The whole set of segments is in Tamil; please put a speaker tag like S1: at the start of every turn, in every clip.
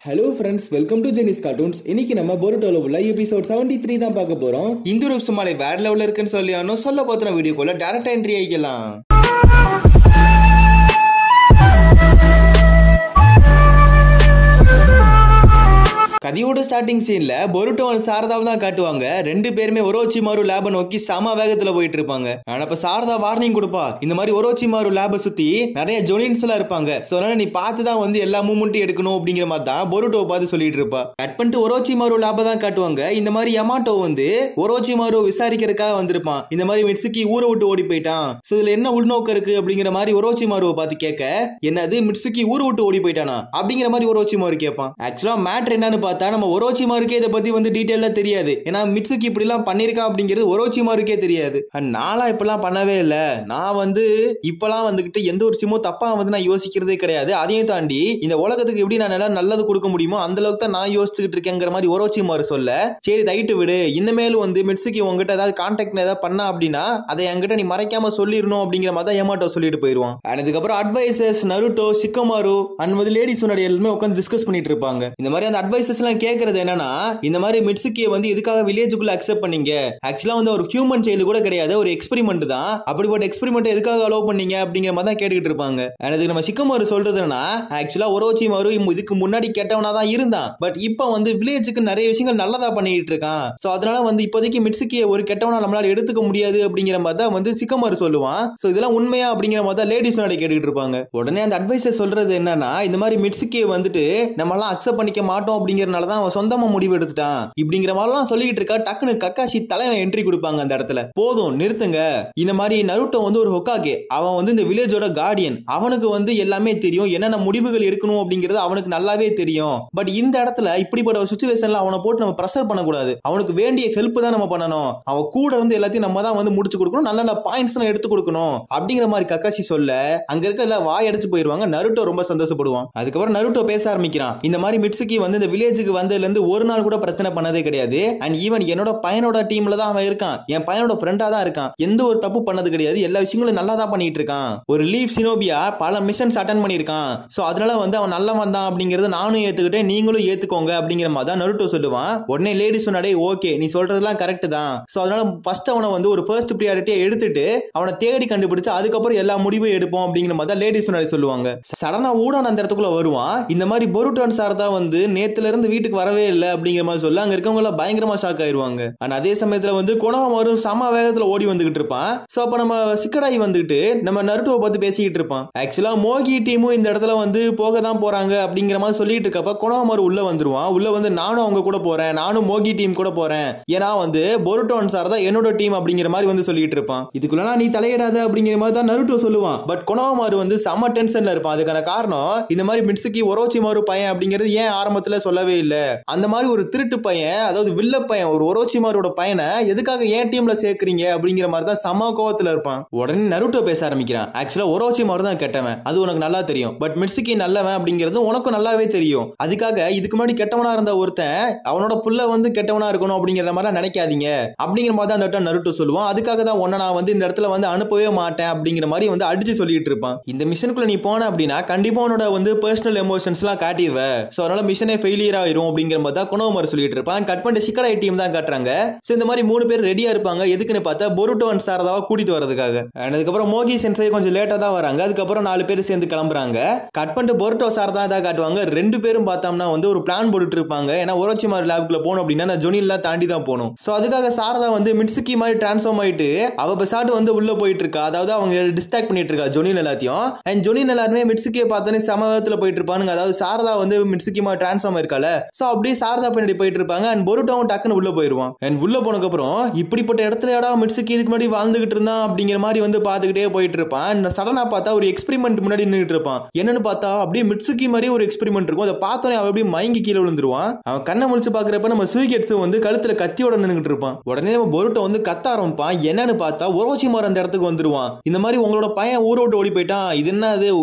S1: Hello friends, welcome to Jeni's cartoons. இன்னைக்கு நம்ம போருட்டோல உள்ள எபிசோட் 73 தான் பார்க்க போறோம். இந்த ஒரு சும்மாலே வேற லெவல்ல இருக்குன்னு சொல்லியானோ சொல்ல போத்துன வீடியோக்குள்ள டைரக்டா என்ட்ரி ஆகிக்கலாம். கதையோட ஸ்டார்டிங் சீன்ல பொருட்டோ சாரதாவை தான் காட்டுவாங்க. ரெண்டு பேருமே ஒரோச்சிமாரு லேப நோக்கி சம வேகத்துல போயிட்டு இருப்பாங்க. ஆனா இப்ப சாரதா வார்னிங் கொடுப்பா, இந்த மாதிரி ஒரோச்சிமாரு லேப சுத்தி நிறைய ஜொனின்ஸ் எல்லாம் இருப்பாங்க, சோ அதனால நீ பார்த்துதான் வந்து எல்லா மூவ்மெண்ட்டும் எடுக்கணும் அப்படிங்கிற மாதிரி தான் பொருட்டோவை பார்த்து சொல்லிட்டு இருப்பா. கட் பண்ணிட்டு ஒரோச்சிமாரு லேப தான் காட்டுவாங்க. இந்த மாதிரி யமாட்டோ வந்து ஒரோச்சிமாரு விசாரிக்கிறதுக்காக வந்திருப்பான். இந்த மாதிரி மிட்சுகி ஊரை விட்டு ஓடி போயிட்டான், சோ இதுல என்ன உள்நோக்கம் இருக்கு அப்படிங்கிற மாதிரி ஒரோச்சிமாருவை பார்த்து கேட்க, என்னது மிட்சுகி ஊரை விட்டு ஓடி போயிட்டானா அப்படிங்கிற மாதிரி ஒரோச்சிமாரு கேட்பான். ஆக்சுவலா மேட்டர் என்னன்னு நம்ம ஒரோச்சிமாருக்கே இதை பத்தி வந்து டீடைலா தெரியாது. ஏன்னா மிட்சுகி இப்படி எல்லாம் பண்ணிருக்கா அப்படிங்கிறது ஒரோச்சிமாருக்கே தெரியாது. நானா இப்பெல்லாம் பண்ணவே இல்ல, நான் வந்து இப்பெல்லாம் வந்துகிட்டு எந்த ஒரு விஷயமும் தப்பா வந்து நான் யோசிக்கிறதே கிடையாது. அதையும் தாண்டி இந்த உலகத்துக்கு எப்படி நான் நல்லது கொடுக்க முடியுமோ அந்த அளவுக்கு தான் நான் யோசிச்சுட்டு இருக்கேங்கிற மாதிரி ஒரோச்சிமாரு சொல்ல, சரி ரைட்டு விடு, இனிமேல் வந்து மிட்சுகி உங்ககிட்ட ஏதாவது கான்டாக்ட் ஏதாவது பண்ணா அப்படின்னா அதை என்கிட்ட நீ மறைக்காம சொல்லிடணும் அப்படிங்கிற மாதிரி தான் யமாட்டோ சொல்லிட்டு போயிருவான். அதுக்கப்புறம் அட்வைசர்ஸ் நருட்டோ, சிக்கமாரு அண்ட் வந்து லேடிஸ் முன்னாடி எல்லாமே உட்காந்து டிஸ்கஸ் பண்ணிட்டு இருப்பாங்க. இந்த மாதிரி அந்த அட்வைசர்ஸ் கேக்குறது என்னன்னா, இந்த மாதிரி மிட்சுகியை வந்து எதுக்காக வில்லேஜுக்குள்ள அக்செப்ட் பண்ணீங்க? ஆக்சுவலா வந்து ஒரு ஹியூமன் சைல்டு கூட கிடையாது, ஒரு எக்ஸ்பெரிமெண்ட் தான். அப்படிப்பட்ட எக்ஸ்பெரிமெண்ட் எதுக்காக அலோவ் பண்ணீங்க அப்படிங்கிற மாதிரி தான் கேட்டுக்கிட்டு இருப்பாங்க. அதுக்கு நம்ம சிக்கமாரு சொல்றதுன்னா, ஆக்சுவலா ஒரோச்சிமாரு இதுக்கு முன்னாடி கெட்டவனா தான் இருந்தான், பட் இப்போ வந்து வில்லேஜுக்கு நிறைய விஷயங்கள் நல்லதா பண்ணிட்டு இருக்கான். சோ அதனால வந்து இப்போதைக்கு மிட்சுகியை ஒரு கெட்டவனா நம்மளால எடுத்துக்க முடியாது அப்படிங்கிற மாதிரி தான் வந்து சிக்கமாரு சொல்லுவான். சோ இதெல்லாம் உண்மையா அப்படிங்கிற மாதிரி தான் லேடிஸ் முன்னாடி கேட்டுக்கிட்டு இருப்பாங்க. உடனே அந்த அட்வைசர் சொல்றது என்னன்னா, இந்த மாதிரி மிட்சுகியை வந்துட்டு நம்ம எல்லாம் அக்செப்ட் பண்ணிக்க மாட்டோம் அப்படிங்கறனால தான் அவன் சொந்தமா முடிவு எடுத்துட்டான் இப்படிங்கிற மாதிரிலாம் சொல்லிட்டு இருக்கா. டக்குனு கக்காஷி தலைவன் என்ட்ரி கொடுப்பாங்க அந்த இடத்துல. போதும் நிறுத்துங்க, இந்த மாதிரி நருட்டோ வந்து ஒரு ஹொக்காகே, அவன் வந்து இந்த வில்லேஜோட கார்டியன், அவனுக்கு வந்து எல்லாமே தெரியும், என்னென்ன முடிவுகள் எடுக்கணும் அப்படிங்கிறது அவனுக்கு நல்லாவே தெரியும். பட் இந்த இடத்துல இப்படிப்பட்ட ஒரு சிச்சுவேஷன்ல அவனை போட்டு நம்ம பிரஷர் பண்ணக்கூடாது. அவனுக்கு வேண்டிய ஹெல்ப் தான் நம்ம பண்ணணும். அவன் கூட இருந்து எல்லாத்தையும் நம்ம தான் வந்து முடிச்சு கொடுக்கணும், நல்ல நல்ல பாயிண்ட்ஸ் எடுத்து கொடுக்கணும் அப்படிங்கிற மாதிரி கக்காஷி சொல்ல, அங்க இருக்க எல்லாம் வாய் அடிச்சு போயிருவாங்க. நருட்டோ ரொம்ப சந்தோஷப்படுவான். அதுக்கப்புறம் நருட்டோ பேச ஆரம்பிக்கிறான். இந்த மாதிரி மிட்சுகி வந்து இந்த வில்லேஜுக்கு வந்ததுல இருந்து ஒரு நாள் கூட பிரச்சனை பண்ணதே கிடையாது. அண்ட் ஈவன் என்னோட பையனோட டீம்ல தான் அவன் இருக்கான், என் பையனோட ஃப்ரெண்டா தான் இருக்கான், எந்த ஒரு தப்பு பண்ணது கிடையாது, எல்லா விஷயங்களும் நல்லா தான் பண்ணிட்டு இருக்கான். ஒரு லீவ் சினோபியா பல மிஷன்ஸ் அட்டெண்ட் பண்ணிருக்கான். சோ அதனால வந்து அவன் நல்லவன் தான் அப்படிங்கறது நானும் ஏத்துக்கிட்டேன், நீங்களும் ஏத்துக்கோங்க அப்படிங்கிற மாதிரி தான் நருட்டோ சொல்லுவான். உடனே லேடி சொன்னாடே, ஓகே நீ சொல்றதெல்லாம் கரெக்ட் தான், சோ அதனால ஃபர்ஸ்ட் அவனை வந்து ஒரு ஃபர்ஸ்ட் பிரியாரிட்டியா எடுத்துட்டு அவனை தேடி கண்டுபிடிச்சு அதுக்கப்புறம் எல்லா முடிவும் எடுப்போம் அப்படிங்கிற மாதிரி தான் லேடி சொன்னாடி சொல்லுவாங்க. சடனா ஊடான அந்த இடத்துக்குள்ள வருவான். இந்த மாதிரி பொருட்டோன் சார் தான் வந்து நேத்துல இருந்து வீட்டுக்கு வரவே இல்லை அப்படிங்கிற மாதிரி சொல்ல, அங்க இருக்கவங்க எல்லாம் பயங்கரமா ஷாக் ஆயிருவாங்க. ஆனா அதே சமயத்துல வந்து கொனோமாரு சம வேகத்துல ஓடி வந்துகிட்டு இருப்பான். சோ அப்ப நம்ம சிக்கடாய் வந்துட்டு நம்ம நருட்டோவை பார்த்து பேசிக்கிட்டு இருப்பான். ஆக்சுவலா மோகி டீமும் இந்த இடத்துல வந்து போக தான் போறாங்க அப்படிங்கிற மாதிரி சொல்லிட்டு இருக்கப்ப கொனோமாரு உள்ள வந்துருவான். உள்ள வந்து நானும் அவங்க கூட போறேன், நானும் மோகி டீம் கூட போறேன், ஏன்னா வந்து பொருட்டோன் சார் தான் என்னோட டீம் அப்படிங்கிற மாதிரி வந்து சொல்லிட்டு இருப்பான். இதுக்குள்ள நீ தலையிடாத அப்படிங்கிற மாதிரி தான் நருட்டோ சொல்லுவான். பட் கொனோமாரு வந்து செம டென்ஷன்ல இருப்பான். அதுக்கான காரணம், இந்த மாதிரி மிட்சுகி ஒரோச்சிமாரு பையன் அப்படிங்கிறது ஏன் ஆரம்பத்துல சொல்லவே இல்ல, அந்த மாதிரி ஒரு திருட்டு பையன், அதாவது வில்ல பையன், ஒரு ஒரோச்சிமாரோட பையனை எதுக்காக ஏன் டீம்ல சேர்க்கறீங்க அப்படிங்கிற மாதிரி தான் சம கோவத்துல இருப்பான். உடனே நருட்டோ பேச ஆரம்பிக்கிறான். ஆக்சுவலா ஒரோச்சிமாரு தான் கெட்டவன், அது உனக்கு நல்லா தெரியும், பட் மிட்சுகி நல்லவன் அப்படிங்கிறது உனக்கும் நல்லாவே தெரியும். அதுக்காக இதுக்கு முன்னாடி கெட்டவனா இருந்த ஒருத்தன் அவனோட புள்ள வந்து கெட்டவனா இருக்கணும் அப்படிங்கிற மாதிரி நினைக்காதீங்க அப்படிங்கிற மாதிரி தான் நருட்டோ சொல்லுவான். அதுக்காக தான் உன்னை நான் வந்து இந்த இடத்துல வந்து அனுப்பவே மாட்டேன் அப்படிங்கிற மாதிரி வந்து அடிச்சு சொல்லிட்டு இருப்பான். இந்த மிஷனுக்குள்ள நீ போன அப்படின்னா கண்டிப்பா உன்னோட வந்து பர்சனல் எமோஷன்ஸ் எல்லாம் காட்டிடுவ, சோ அதனால மிஷனே ஃபெயிலியர் ஆயிரும் அப்படிங்கிற மாதிரி தான் கொனோமாரு சொல்லிட்டு இருப்பான். கட் பண்ணி சிக்கடாய் டீம் தான் காட்டுறாங்க. சோ இந்த மாதிரி 3 பேர் ரெடியா இருப்பாங்க. எதுக்குன்னு பார்த்தா பொருட்டோ அண்ட் சாரதாவை கூட்டிட்டு வரதுக்காக. அதுக்கப்புறம் மோகி சென்சை கொஞ்சம் லேட்டா தான் வராங்க. அதுக்கப்புறம் 4 பேர் சேர்ந்து கிளம்புறாங்க. கட் பண்ணிட்டு பொருட்டோ சாரதா தான் காட்டுவாங்க. 2 பேரும் பார்த்தோம்னா வந்து ஒரு பிளான் போட்டுட்டு இருப்பாங்க. ஏன்னா ஒரோச்சிமாரு லேப்குள்ள போகணும் அப்படின்னா நான் ஜொனிலாம் தாண்டி தான் போகணும். சோ அதுக்காக சாரதா வந்து மிட்சுகி மாதிரி டிரான்ஸ்ஃபார்ம் ஆயிட்டு அவ பெசாட்டு வந்து உள்ள போயிட்டு இருக்கா. அதாவது அவங்க டிஸ்ட்ராக்ட் பண்ணிட்டு இருக்கா ஜொனின் எல்லாத்தையும். அண்ட் ஜொனின் எல்லாருமே மிட்சுகியை பார்த்தோன்னே சமவத்துல போயிட்டு இருப்பானுங்க. அதாவது சாரதா வந்து மிட்சுகி மாதிரி டிரான்ஸ்ஃபார்ம் இருக்கால, சோ அப்படியே சாரதா பின்னாடி போயிட்டு இருப்பாங்க. அண்ட் பொருட்டோவும் டக்குன்னு உள்ள போயிருவான். அண்ட் உள்ள போனதுக்கு அப்புறம் இப்படிப்பட்ட இடத்துல மிட்சுகி இதுக்கு முன்னாடி வாழ்ந்துகிட்டு இருந்தான் அப்படிங்கிற மாதிரி வந்து பாத்துக்கிட்டே போயிட்டு இருப்பான். சடனா பார்த்தா ஒரு எக்ஸ்பெரிமெண்ட் முன்னாடி நின்றுட்டு இருப்பான். என்னன்னு பார்த்தா அப்படியே மிட்சுகி மாதிரி ஒரு எக்ஸ்பெரிமெண்ட் இருக்கும். அதை பார்த்தோன்னே அவன் அப்படியே மயங்கி கீழே விழுந்துருவான். அவன் கண்ணை முழிச்சு பாக்குறப்ப நம்ம சூகெட்ஸ் வந்து கழுத்துல கத்தியோட நின்றுட்டு இருப்பான். உடனே நம்ம பொருட்டோ வந்து கத்த ஆரம்பிப்பான். என்னன்னு பார்த்தா ஒரோச்சிமாரு அந்த இடத்துக்கு வந்துருவான். இந்த மாதிரி உங்களோட பையன் ஊரை விட்டு ஓடி போயிட்டான், இது என்ன,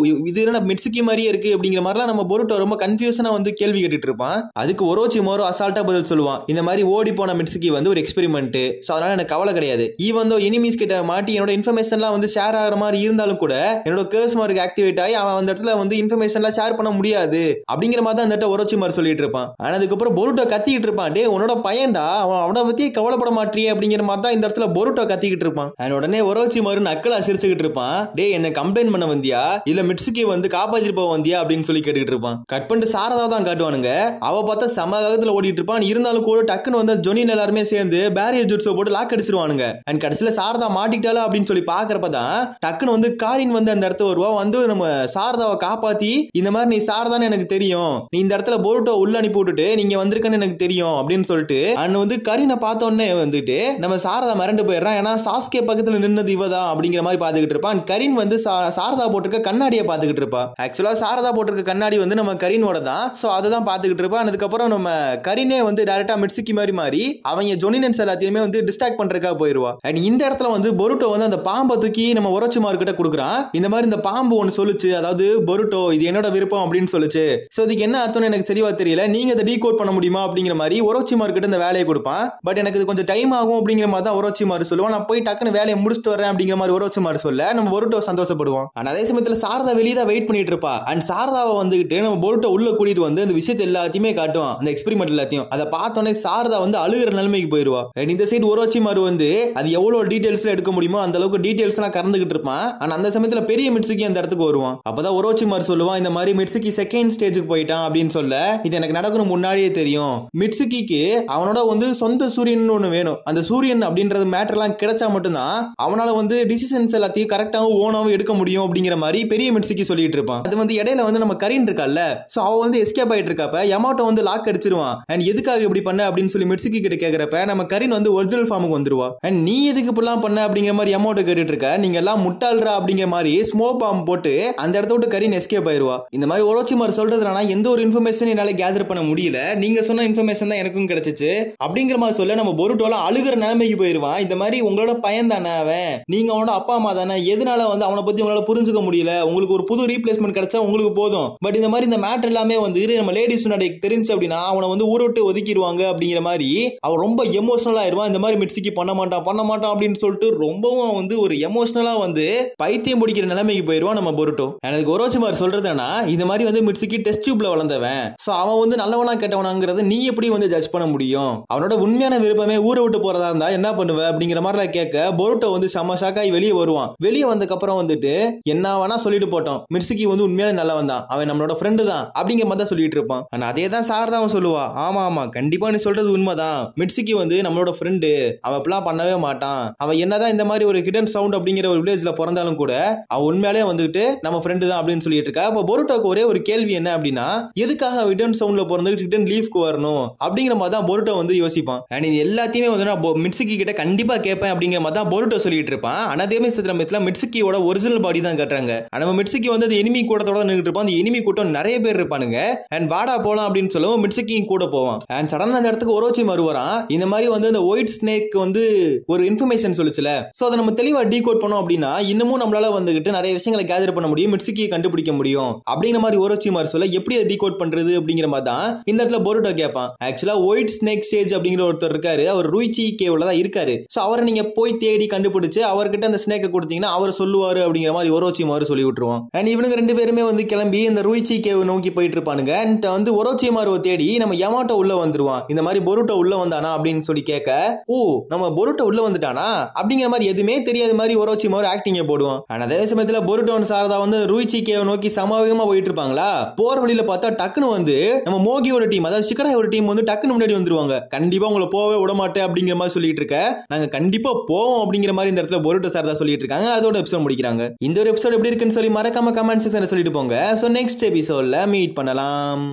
S1: இது என்ன மிட்சுகி மாதிரியே இருக்கு அப்படிங்கிற மாதிரிலாம் நம்ம பொருட்டோ ரொம்ப கன்ஃபியூஷனா வந்து கேள்வி கேட்டுட்டு இருப்பான். அதுக்கு ஒரோச்சிமாரு அசால்ட்டா பதில் சொல்லுவான், இந்த மாதிரி ஓடி போன மிட்சுகி வந்து ஒரு எக்ஸ்பெரிமெண்ட், சோ அதனால எனக்கு கவலை கிடையாது. ஈவன் தோ எனிமீஸ் கிட்ட மாட்டி என்னோட இன்ஃபர்மேஷன்லாம் வந்து ஷேர் ஆகிற மாதிரி இருந்தாலும் கூட என்னோட கர்ஸ் மார்க் ஆக்டிவேட் ஆகி அவன் அந்த இடத்துல வந்து இன்ஃபர்மேஷன்லாம் ஷேர் பண்ண முடியாது அப்படிங்கிற மாதிரி தான் அந்த இடத்துல ஒரோச்சிமாரு சொல்லிட்டு இருப்பான். ஆனா அதுக்கப்புறம் பொருட்டோ கத்திக்கிட்டு இருப்பான், டே உன்னோட பையன்டா, அவனை பத்தி கவலைப்பட மாட்டியே அப்படிங்கிற மாதிரி தான் இந்த இடத்துல பொருட்டோ கத்திக்கிட்டு இருப்பான். உடனே ஒரோச்சிமாரு நக்கலா சிரிச்சுக்கிட்டு இருப்பான், டே என்ன கம்ப்ளைண்ட் பண்ண வந்தியா இல்ல மிட்சுகி வந்து காப்பாத்திட்டு போக வந்தியா அப்படின்னு சொல்லி கேட்டுக்கிட்டு இருப்பான். கட் பண்ணிட்டு சாரதா தான் காட்டுவானுங்க. அவ பார்த்தா சம வேகத்துல ஓடிட்டு இருப்பான். இருந்தாலும் கூட டக்குன்னு வந்து ஜொனின் எல்லாருமே சேர்ந்து பேரியர் ஜுட்ஸோ போட்டு லாக் அடிச்சிருவானுங்க. அண்ட் கடைசியில சாரதா மாட்டிட்டாளா அப்படின்னு சொல்லி பாக்குறப்பதான் டக்குன்னு வந்து காரின் வந்து அந்த இடத்துல வருவா. வந்து நம்ம சாரதாவை காப்பாத்தி, இந்த மாதிரி நீ சாரதான்னு எனக்கு தெரியும், நீ இந்த இடத்துல பொருட்டோ உள்ள அனுப்பி விட்டுட்டு நீங்க வந்திருக்கன்னு எனக்கு தெரியும் அப்படின்னு சொல்லிட்டு அண்ட் வந்து கரீனை பார்த்தோன்னே வந்துட்டு நம்ம சாரதா மிரண்டு போயிடுறான். ஏன்னா சாஸ்கே பக்கத்துல நின்னது இவதான் அப்படிங்கிற மாதிரி பாத்துக்கிட்டு இருப்பான். கரீன் வந்து சாரதா போட்டிருக்க கண்ணாடியை பாத்துக்கிட்டு இருப்பா. ஆக்சுவலா சாரதா போட்டிருக்க கண்ணாடி வந்து நம்ம கரீனோட தான். சோ அதை தான் பாத்துக்கிட்டு இருப்பான். அதுக்கப்புறம் நம்ம கரீனே வந்து டைரக்டா மிட்சுகி மாதிரி மாறி அவங்க ஜொனினன்ஸ் எல்லாத்தையுமே வந்து டிஸ்ட்ராக்ட் பண்றதுக்காக போயிருவா. அண்ட் இந்த இடத்துல வந்து பொருட்டோ வந்து அந்த பாம்பை தூக்கி நம்ம ஒரோச்சிமாரு கிட்ட கொடுக்குறான். இந்த மாதிரி இந்த பாம்பு ஒன்னு சொல்லுச்சு, அதாவது பொருட்டோ இது என்னோட விருப்பம் அப்படின்னு சொல்லுச்சு. சோ இதுக்கு என்ன அர்த்தம்னு எனக்கு தெளிவா தெரியல, நீங்க அதை டீகோட் பண்ண முடியுமா அப்படிங்கிற மாதிரி ஒரோச்சிமாரு கிட்ட இந்த வேலையை கொடுப்பான். பட் எனக்கு இது கொஞ்சம் டைம் ஆகும் அப்படிங்கிற மாதிரி தான் ஒரோச்சிமாரு சொல்லுவான். நான் போய் டக்குன்னு வேலையை முடிச்சுட்டு வரேன் அப்படிங்கிற மாதிரி ஒரோச்சிமாரு சொல்ல நம்ம பொருட்டோ சந்தோஷப்படுவான். ஆனா அதே சமயத்துல சாரதா வெளியே தான் வெயிட் பண்ணிட்டு இருப்பா. அண்ட் சாரதாவை வந்துகிட்டு நம்ம பொருட்டோ உள்ள கூட்டிட்டு வந்து அந்த விஷயத்தை எல்லாத்தையுமே காட்டுவான், அந்த எக்ஸ்பெரிமெண்ட் எல்லாத்தையும். அதை பார்த்தோன்னே சாரதா வந்து அழுகிற நிலைமைக்கு போயிருவா. இந்த சைடு ஒரோச்சிமாரு வந்து அது எவ்வளவு டீடைல்ஸ்ல எடுக்க முடியுமோ அந்த அளவுக்கு டீடைல்ஸ் எல்லாம் கறந்துகிட்டு இருப்பான். ஆனா அந்த சமயத்துல பெரிய மிட்சுகி அந்த இடத்துக்கு வருவான். அப்பதான் ஒரோச்சிமாரு சொல்லுவான், இந்த மாதிரி மிட்சுகி செகண்ட் ஸ்டேஜுக்கு போயிட்டான் அப்படின்னு சொல்ல, இது எனக்கு நடக்கணும் முன்னாடியே தெரியும். மிட்சுகிக்கு அவனோட வந்து சொந்த சூரியன் ஒண்ணு வேணும். அந்த சூரியன் அப்படின்றது மேட்டர் எல்லாம் கிடைச்சா மட்டும்தான் அவனால வந்து டிசிஷன்ஸ் எல்லாத்தையும் கரெக்டாகவும் ஓனாவும் எடுக்க முடியும் அப்படிங்கிற மாதிரி பெரிய மிட்சுகி சொல்லிட்டு இருப்பான். அது வந்து இடையில வந்து நம்ம கரீன் இருக்கால, சோ அவ வந்து எஸ்கேப் ஆயிட்டு இருக்கப்ப யமாட்டோ வந்து லாக் அடிச்சிருவான். அண்ட் எதுக்காக இப்படி பண்ண அப்படின்னு சொல்லி மிட்சுகி கிட்ட கேக்குறப்ப நம்ம கரீன் வந்து ஒரிஜினல் ஃபார்முக்கு வந்துருவா. அண்ட் நீ எதுக்கு இப்படிலாம் பண்ண அப்படிங்கிற மாதிரி யமாட்டோ கேட்டுட்டு இருக்க, நீங்க எல்லாம் முட்டாள்ரா அப்படிங்கிற மாதிரி ஸ்மோக் பாம்பு போட்டு அந்த இடத்த விட்டு கரீன் எஸ்கேப் ஆயிருவா. இந்த மாதிரி ஒரோச்சிமாரு சொல்றதுனா எந்த ஒரு இன்ஃபர்மேஷன் என்னால கேதர் பண்ண முடியல, நீங்க சொன்ன இன்ஃபர்மேஷன் தான் எனக்கும் கிடைச்சிச்சு அப்படிங்கிற மாதிரி சொல்ல நம்ம பொருட்டோல அழுகிற நிலைமைக்கு போயிருவான். இந்த மாதிரி உங்களோட பையன் தானே அவன், நீங்க அவனோட அப்பா அம்மா தானே, எதனால வந்து அவனை பத்தி உங்களால புரிஞ்சுக்க முடியல, உங்களுக்கு ஒரு புது ரீப்ளேஸ்மெண்ட் கிடைச்சா உங்களுக்கு போதும். பட் இந்த மாதிரி இந்த மேட்டர் எல்லாமே வந்து நம்ம லேடிஸ் தெரிஞ்சு அப்படின்னா அவனை வந்து ஊரை விட்டு ஒதுக்கிடுவாங்க அப்படிங்கிற மாதிரி அவன் ரொம்ப எமோஷனலா ஆயிருவான். இந்த மாதிரி மிட்சுகி பண்ண மாட்டான் அப்படின்னு சொல்லிட்டு ரொம்பவும் வந்து ஒரு எமோஷனலா வந்து பைத்தியம் பிடிக்கிற நிலைமைக்கு போயிருவான் நம்ம பொருட்டோ. எனக்கு ஒரோச்சிமாரு சொல்றதுன்னா இந்த மாதிரி வந்து மிட்சுகி டெஸ்ட் டியூப்ல வளர்ந்தவன், சோ அவன் வந்து நல்லவனா கெட்டவனாங்கிறத நீ எப்படி வந்து ஜட்ஜ் பண்ண முடியும், அவனோட உண்மையான விருப்பமே ஊரை விட்டு போறதா இருந்தா என்ன பண்ணுவ அப்படிங்கிற மாதிரி கேட்க பொருட்டோ வந்து செம ஷாக்காய் வெளியே வருவான். வெளியே வந்ததுக்கு அப்புறம் வந்துட்டு என்ன வேணா சொல்லிட்டு போட்டோம், மிட்சுகி வந்து உண்மையான நல்லவன் தான், அவன் நம்மளோட ஃப்ரெண்டு தான் அப்படிங்கிற மாதிரி தான் சொல்லிட்டு இருப்பான். ஆனா அதே தான் சாரதாவும் சொல்லுவா, ஆமா கண்டிப்பா நீ சொல்றது உண்மைதான், மிட்சுகி வந்து நம்மளோட ஃப்ரெண்டு, அவன் அப்படிலாம் பண்ணவே மாட்டான், அவன் என்னதான் இந்த மாதிரி ஒரு ஹிடன் சவுண்ட் அப்படிங்கிற ஒரு வில்லேஜ்ல பிறந்தாலும் கூட அவன் உண்மையாலே வந்துட்டு நம்ம ஃப்ரெண்டு தான் அப்படின்னு சொல்லிட்டு இருக்கா. அப்ப பொருட்டோக்கு ஒரே ஒரு கேள்வி என்ன அப்படின்னா, எதுக்காக ஹிடன் சவுண்ட்ல பிறந்துட்டு ஹிடன் லீஃப்க்கு வரணும் அப்படிங்கிற மாதிரி தான் பொருட்டோ வந்து யோசிப்பான். அண்ட் இது எல்லாத்தையுமே வந்து நான் மிட்சுகி கிட்ட கண்டிப்பா கேட்பேன் அப்படிங்கிற மாதிரி தான் பொருட்டோ சொல்லிட்டு இருப்பான். ஆனா அதே சமயத்துல மிட்சுகியோட ஒரிஜினல் பாடி தான் காட்டுறாங்க. நம்ம மிட்சுகி வந்து அந்த எனிமி கூட்டத்தோட நின்னுட்டு இருப்பான். அந்த எனிமி கூட்டம் நிறைய பேர் இருப்பானுங்க. அண்ட் வாடா போலாம் அப்படின்னு சொல்லவும் மிட்சுகி கூட போவான். அண்ட் சடனா அந்த இடத்துக்கு ஒரோச்சிமாரு வரான். இந்த மாதிரி வந்து அந்த ஒயிட் ஸ்னேக் வந்து ஒரு இன்ஃபர்மேஷன் சொல்லுச்சுல, சோ அதை நம்ம தெளிவா டீகோட் பண்ணோம் அப்படின்னா இன்னமும் நம்மளால வந்துகிட்டு நிறைய விஷயங்களை கேதர் பண்ண முடியும், மிட்சுகியை கண்டுபிடிக்க முடியும் அப்படிங்கிற மாதிரி ஒரோச்சிமாரு சொல்ல, எப்படி அதை டீகோட் பண்றது அப்படிங்கிற மாதிரி தான் இந்த இடத்துல பொருட்டோ கேட்பான். ஆக்சுவலா ஒயிட் ஸ்னேக் சேஜ் அப்படிங்கிற ஒருத்தர் இருக்காரு, அவர் ரூய்ச்சி கேவ்ல தான் இருக்காரு. சோ அவரை நீங்க போய் தேடி கண்டுபிடிச்சு அவர்கிட்ட அந்த ஸ்னேக்கை கொடுத்தீங்கன்னா அவர் சொல்லுவாரு அப்படிங்கிற மாதிரி ஒரோச்சிமாரு சொல்லி விட்டுருவான். அண்ட் இவனுங்க ரெண்டு பேருமே வந்து கிளம்பி இந்த ரூய்ச்சி கேவ் நோக்கி போயிட்டு இருப்பானுங்க. அண்ட் வந்து ஒரோச்சிமாருவை தேடி நம்ம யமாட்டோ உள்ள வந்துருவான். இந்த மாதிரி பொருட்டோ உள்ள வந்தானா அப்படின்னு சொல்லி கேட்க, ஓ நம்ம பொருட்டோ உள்ள வந்துட்டானா அப்படிங்கிற மாதிரி எதுவுமே தெரியாத மாதிரி ஒரோச்சிமாரு ஆக்டிங்க போடுவான். ஆனா அதே சமயத்துல பொருட்டோ சாரதா வந்து ரூய்ச்சி கேவ் நோக்கி சமவேகமா போயிட்டு இருப்பாங்களா, போற வழியில பார்த்தா டக்குன்னு வந்து நம்ம மோகியோட டீம், அதாவது சிக்கடாயோட டீம் வந்து டக்குன்னு முன்னாடி வந்துருவாங்க. கண்டிப்பா உங்களை போவே விட மாட்டேன் அப்படிங்கிற மாதிரி சொல்லிட்டு இருக்க, நாங்க கண்டிப்பா போவோம் அப்படிங்கிற மாதிரி இந்த இடத்துல பொருட்டோ சாரதா சொல்லிட்டு இருக்காங்க. அதோட எபிசோட் முடிக்கிறாங்க. இந்த ஒரு எபிசோட் எப்படி இருக்குன்னு சொல்லி மறக்காம கமெண்ட் செக்ஷன்ல சொல்லிட்டு போங்க. சோ நெக்ஸ்ட் எபிசோட்ல மீட் பண்ணலாம்.